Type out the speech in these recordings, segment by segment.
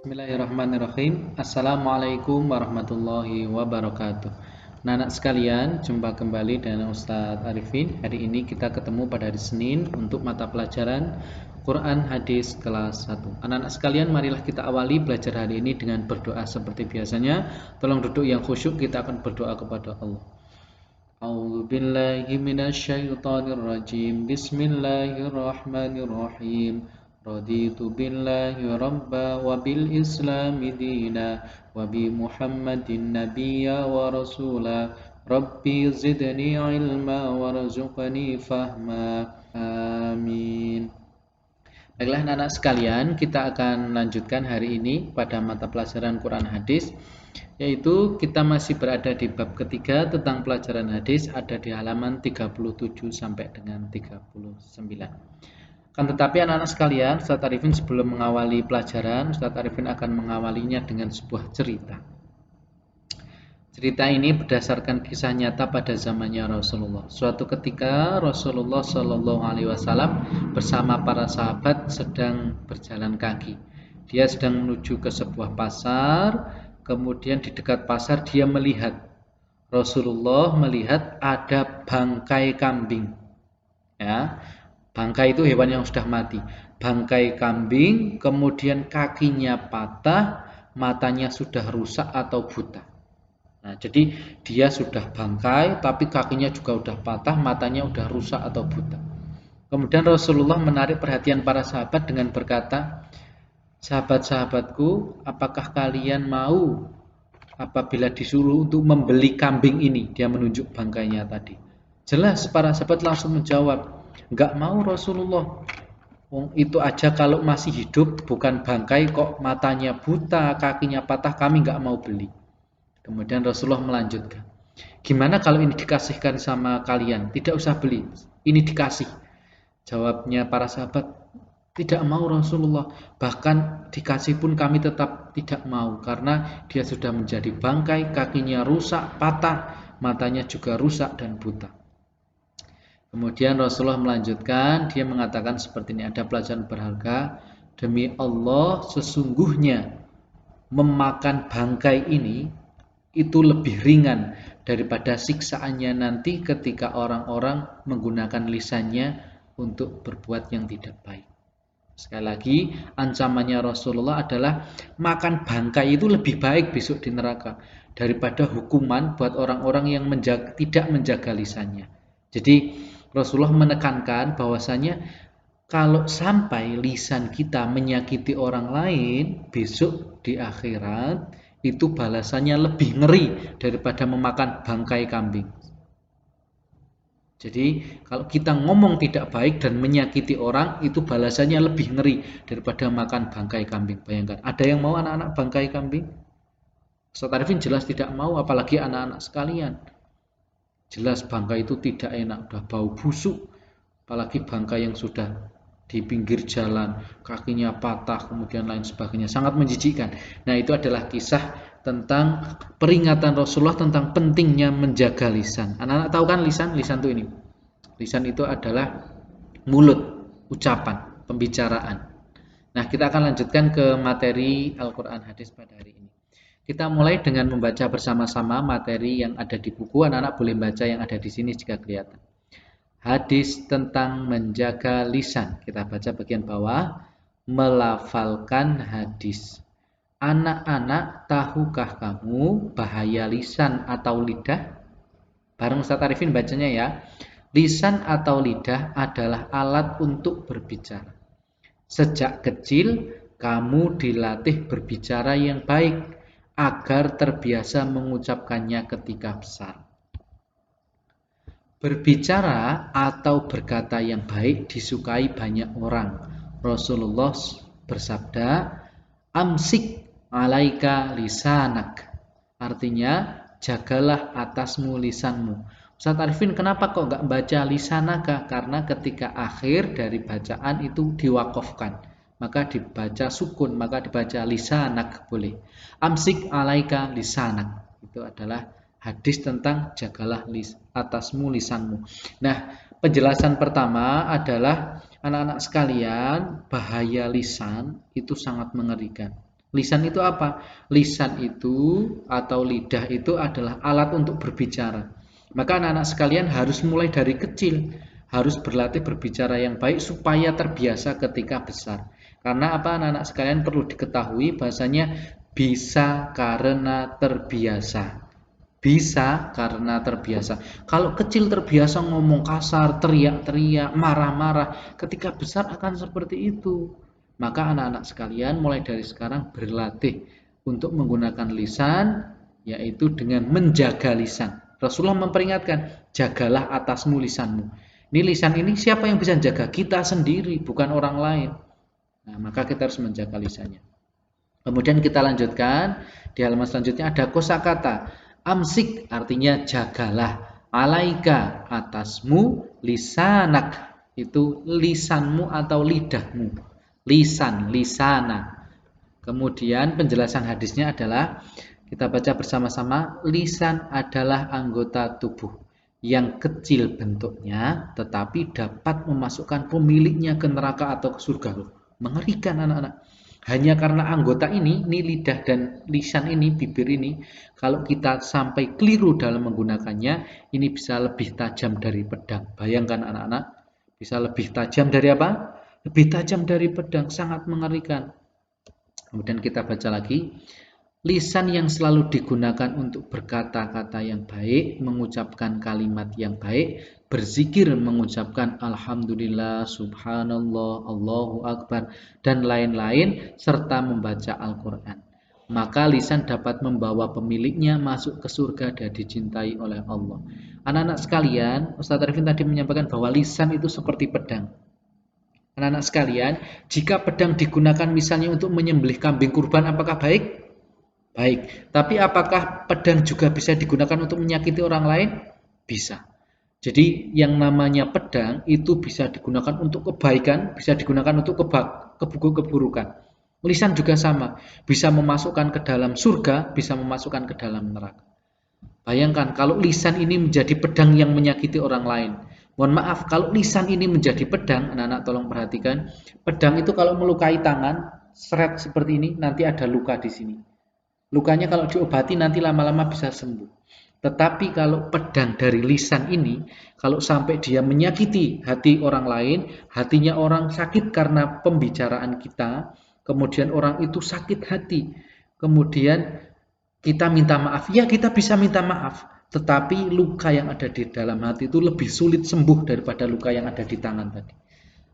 Bismillahirrahmanirrahim. Assalamualaikum warahmatullahi wabarakatuh. Anak sekalian, jumpa kembali dengan Ustadz Arifin. Hari ini kita ketemu pada hari Senin untuk mata pelajaran Quran Hadis kelas 1. Anak-anak sekalian, marilah kita awali belajar hari ini dengan berdoa seperti biasanya. Tolong duduk yang khusyuk, kita akan berdoa kepada Allah. A'udzu billahi minasyaitonir rajim. Bismillahirrahmanirrahim. Raditu billahi rabba wa bil islami dina wa bi Muhammadin nabiyya wa rasula. Rabbi zidni ilma warzuqni fahma. Amin. Baiklah anak-anak sekalian, kita akan lanjutkan hari ini pada mata pelajaran Quran Hadis, yaitu kita masih berada di bab ketiga tentang pelajaran hadis, ada di halaman 37 sampai dengan 39. Kan tetapi anak-anak sekalian, Ustadz Arifin sebelum mengawali pelajaran, Ustadz Arifin akan mengawalinya dengan sebuah cerita. Cerita ini berdasarkan kisah nyata pada zamannya Rasulullah. Suatu ketika Rasulullah Shallallahu Alaihi Wasallam bersama para sahabat sedang berjalan kaki. Dia sedang menuju ke sebuah pasar. Kemudian di dekat pasar dia melihat, Rasulullah melihat ada bangkai kambing. Ya, bangkai itu hewan yang sudah mati. Bangkai kambing, kemudian kakinya patah, matanya sudah rusak atau buta. Nah, jadi dia sudah bangkai, tapi kakinya juga udah patah, matanya udah rusak atau buta. Kemudian Rasulullah menarik perhatian para sahabat dengan berkata, sahabat-sahabatku, apakah kalian mau apabila disuruh untuk membeli kambing ini? Dia menunjuk bangkainya tadi. Jelas para sahabat langsung menjawab, enggak mau Rasulullah. Itu aja kalau masih hidup, bukan bangkai kok matanya buta, kakinya patah, kami enggak mau beli. Kemudian Rasulullah melanjutkan, gimana kalau ini dikasihkan sama kalian? Tidak usah beli, ini dikasih. Jawabnya para sahabat, tidak mau Rasulullah. Bahkan dikasih pun kami tetap tidak mau, karena dia sudah menjadi bangkai, kakinya rusak, patah, matanya juga rusak dan buta. Kemudian Rasulullah melanjutkan, dia mengatakan seperti ini, ada pelajaran berharga. Demi Allah, sesungguhnya memakan bangkai ini itu lebih ringan daripada siksaannya nanti ketika orang-orang menggunakan lisannya untuk berbuat yang tidak baik. Sekali lagi, ancamannya Rasulullah adalah makan bangkai itu lebih baik besok di neraka daripada hukuman buat orang-orang yang tidak menjaga lisannya. Jadi Rasulullah menekankan bahwasanya kalau sampai lisan kita menyakiti orang lain, besok di akhirat itu balasannya lebih ngeri daripada memakan bangkai kambing. Jadi kalau kita ngomong tidak baik dan menyakiti orang, itu balasannya lebih ngeri daripada makan bangkai kambing. Bayangkan, ada yang mau anak-anak bangkai kambing? Ustadz Arifin jelas tidak mau, apalagi anak-anak sekalian. Jelas bangkai itu tidak enak, udah bau busuk. Apalagi bangkai yang sudah di pinggir jalan, kakinya patah, kemudian lain sebagainya, sangat menjijikkan. Nah, itu adalah kisah tentang peringatan Rasulullah tentang pentingnya menjaga lisan. Anak-anak tahu kan lisan? Lisan itu ini. Lisan itu adalah mulut, ucapan, pembicaraan. Nah, kita akan lanjutkan ke materi Al-Quran Hadis pada hari ini. Kita mulai dengan membaca bersama-sama materi yang ada di buku. Anak-anak boleh baca yang ada di sini jika kelihatan. Hadis tentang menjaga lisan. Kita baca bagian bawah. Melafalkan hadis. Anak-anak, tahukah kamu bahaya lisan atau lidah? Bareng Ustaz Arifin bacanya ya. Lisan atau lidah adalah alat untuk berbicara. Sejak kecil, kamu dilatih berbicara yang baik agar terbiasa mengucapkannya ketika besar. Berbicara atau berkata yang baik disukai banyak orang. Rasulullah bersabda, amsik alaika lisanak. Artinya, jagalah atasmu lisanmu. Ustaz Arifin, kenapa kok enggak baca lisanaka? Karena ketika akhir dari bacaan itu diwakafkan. Maka dibaca sukun, maka dibaca lisanak boleh. Amsik alaika lisanak. Itu adalah hadis tentang jagalah atasmu lisanmu. Nah, penjelasan pertama adalah anak-anak sekalian, bahaya lisan itu sangat mengerikan. Lisan itu apa? Lisan itu atau lidah itu adalah alat untuk berbicara. Maka anak-anak sekalian harus mulai dari kecil, harus berlatih berbicara yang baik supaya terbiasa ketika besar. Karena apa anak-anak sekalian perlu diketahui bahasanya bisa karena terbiasa. Bisa karena terbiasa. Kalau kecil terbiasa ngomong kasar, teriak-teriak, marah-marah, ketika besar akan seperti itu. Maka anak-anak sekalian mulai dari sekarang berlatih untuk menggunakan lisan, yaitu dengan menjaga lisan. Rasulullah memperingatkan, jagalah atasmu lisanmu. Ini lisan ini siapa yang bisa jaga? Kita sendiri, bukan orang lain. Nah, maka kita harus menjaga lisannya. Kemudian kita lanjutkan di halaman selanjutnya ada kosakata amsik, artinya jagalah, alaika atasmu, lisanak itu lisanmu atau lidahmu, lisan, lisana. Kemudian penjelasan hadisnya adalah kita baca bersama-sama, lisan adalah anggota tubuh yang kecil bentuknya tetapi dapat memasukkan pemiliknya ke neraka atau ke surga. Mengerikan anak-anak. Hanya karena anggota ini lidah dan lisan ini, bibir ini, kalau kita sampai keliru dalam menggunakannya, ini bisa lebih tajam dari pedang. Bayangkan anak-anak, bisa lebih tajam dari apa? Lebih tajam dari pedang, sangat mengerikan. Kemudian kita baca lagi, lisan yang selalu digunakan untuk berkata-kata yang baik, mengucapkan kalimat yang baik, berzikir, mengucapkan Alhamdulillah, Subhanallah, Allahu Akbar, dan lain-lain, serta membaca Al-Quran. Maka lisan dapat membawa pemiliknya masuk ke surga dan dicintai oleh Allah. Anak-anak sekalian, Ustaz Arifin tadi menyampaikan bahwa lisan itu seperti pedang. Anak-anak sekalian, jika pedang digunakan misalnya untuk menyembelih kambing kurban, apakah baik? Baik, tapi apakah pedang juga bisa digunakan untuk menyakiti orang lain? Bisa. Jadi yang namanya pedang itu bisa digunakan untuk kebaikan, bisa digunakan untuk keburukan. Lisan juga sama, bisa memasukkan ke dalam surga, bisa memasukkan ke dalam neraka. Bayangkan kalau lisan ini menjadi pedang yang menyakiti orang lain. Mohon maaf, kalau lisan ini menjadi pedang, anak-anak tolong perhatikan, pedang itu kalau melukai tangan, seret seperti ini, nanti ada luka di sini. Lukanya kalau diobati nanti lama-lama bisa sembuh. Tetapi kalau pedang dari lisan ini, kalau sampai dia menyakiti hati orang lain, hatinya orang sakit karena pembicaraan kita, kemudian orang itu sakit hati, kemudian kita minta maaf, ya kita bisa minta maaf, tetapi luka yang ada di dalam hati itu lebih sulit sembuh daripada luka yang ada di tangan tadi.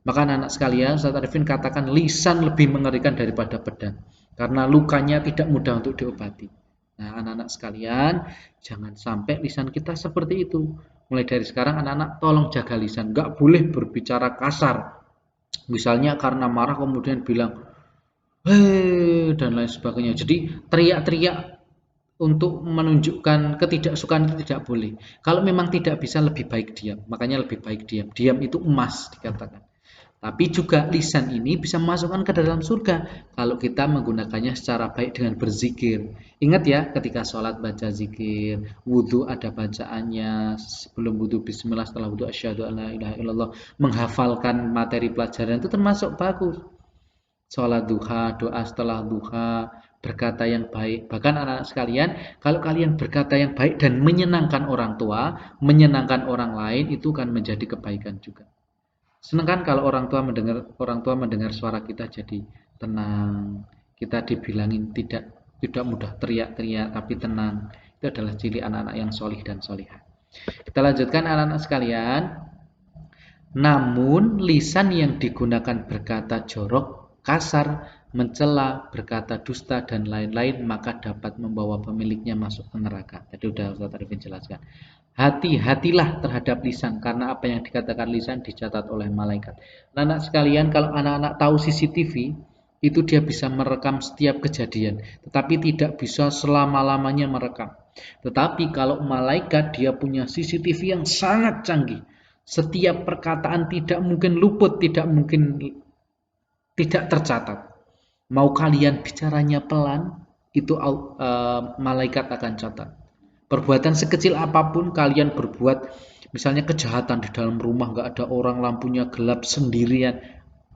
Maka anak-anak sekalian, Ustaz Arifin katakan lisan lebih mengerikan daripada pedang. Karena lukanya tidak mudah untuk diobati. Nah anak-anak sekalian, jangan sampai lisan kita seperti itu. Mulai dari sekarang anak-anak tolong jaga lisan. Gak boleh berbicara kasar. Misalnya karena marah kemudian bilang, hei dan lain sebagainya. Jadi teriak-teriak untuk menunjukkan ketidaksukaan itu tidak boleh. Kalau memang tidak bisa lebih baik diam. Makanya lebih baik diam. Diam itu emas dikatakan. Tapi juga lisan ini bisa memasukkan ke dalam surga kalau kita menggunakannya secara baik dengan berzikir. Ingat ya, ketika sholat baca zikir, wudhu ada bacaannya, sebelum wudhu bismillah, setelah wudhu asyhadu alla ilaha illallah, menghafalkan materi pelajaran itu termasuk bagus. Sholat duha, doa setelah duha, berkata yang baik. Bahkan anak-anak sekalian, kalau kalian berkata yang baik dan menyenangkan orang tua, menyenangkan orang lain, itu kan menjadi kebaikan juga. Senang kan kalau orang tua mendengar suara kita jadi tenang. Kita dibilangin tidak mudah teriak-teriak tapi tenang. Itu adalah ciri anak-anak yang solih dan solihah. Kita lanjutkan anak-anak sekalian. Namun lisan yang digunakan berkata jorok, kasar, mencela, berkata dusta dan lain-lain maka dapat membawa pemiliknya masuk ke neraka. Tadi sudah Ustaz Arifin jelaskan. Hati-hatilah terhadap lisan karena apa yang dikatakan lisan dicatat oleh malaikat. Anak-anak sekalian, kalau anak-anak tahu CCTV itu dia bisa merekam setiap kejadian, tetapi tidak bisa selama-lamanya merekam. Tetapi kalau malaikat dia punya CCTV yang sangat canggih. Setiap perkataan tidak mungkin luput, tidak mungkin tidak tercatat. Mau kalian bicaranya pelan, itu malaikat akan catat. Perbuatan sekecil apapun kalian berbuat, misalnya kejahatan di dalam rumah, nggak ada orang, lampunya gelap sendirian,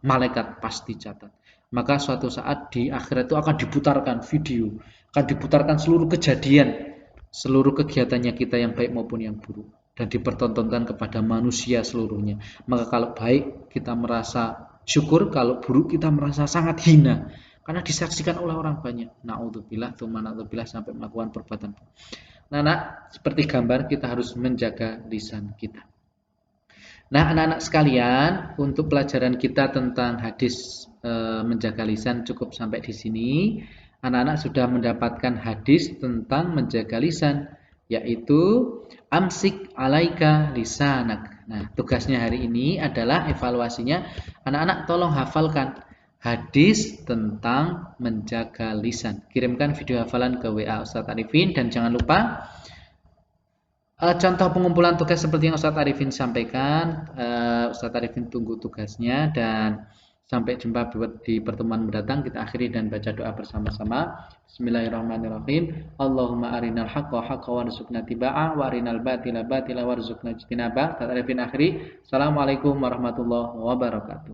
malaikat pasti catat. Maka suatu saat di akhirat itu akan diputarkan video, akan diputarkan seluruh kejadian, seluruh kegiatannya kita yang baik maupun yang buruk, dan dipertontonkan kepada manusia seluruhnya. Maka kalau baik kita merasa syukur, kalau buruk kita merasa sangat hina karena disaksikan oleh orang banyak. Naudzubillah, tsumma naudzubillah, sampai melakukan perbuatan. Nah, seperti gambar, kita harus menjaga lisan kita. Nah, anak-anak sekalian, untuk pelajaran kita tentang hadis menjaga lisan cukup sampai di sini. Anak-anak sudah mendapatkan hadis tentang menjaga lisan, yaitu amsik alaika lisanak. Nah, tugasnya hari ini adalah evaluasinya. Anak-anak tolong hafalkan hadis tentang menjaga lisan. Kirimkan video hafalan ke WA Ustadz Arifin, dan jangan lupa contoh pengumpulan tugas seperti yang Ustadz Arifin sampaikan. Ustadz Arifin tunggu tugasnya, dan sampai jumpa di pertemuan mendatang. Kita akhiri dan baca doa bersama-sama. Bismillahirrahmanirrahim. Allahumma arinal haqqa haqqa warzuqna tiba'ah, wa arinal batila batila warzuqna ijtinabah. Ustadz Arifin akhiri. Assalamualaikum warahmatullahi wabarakatuh.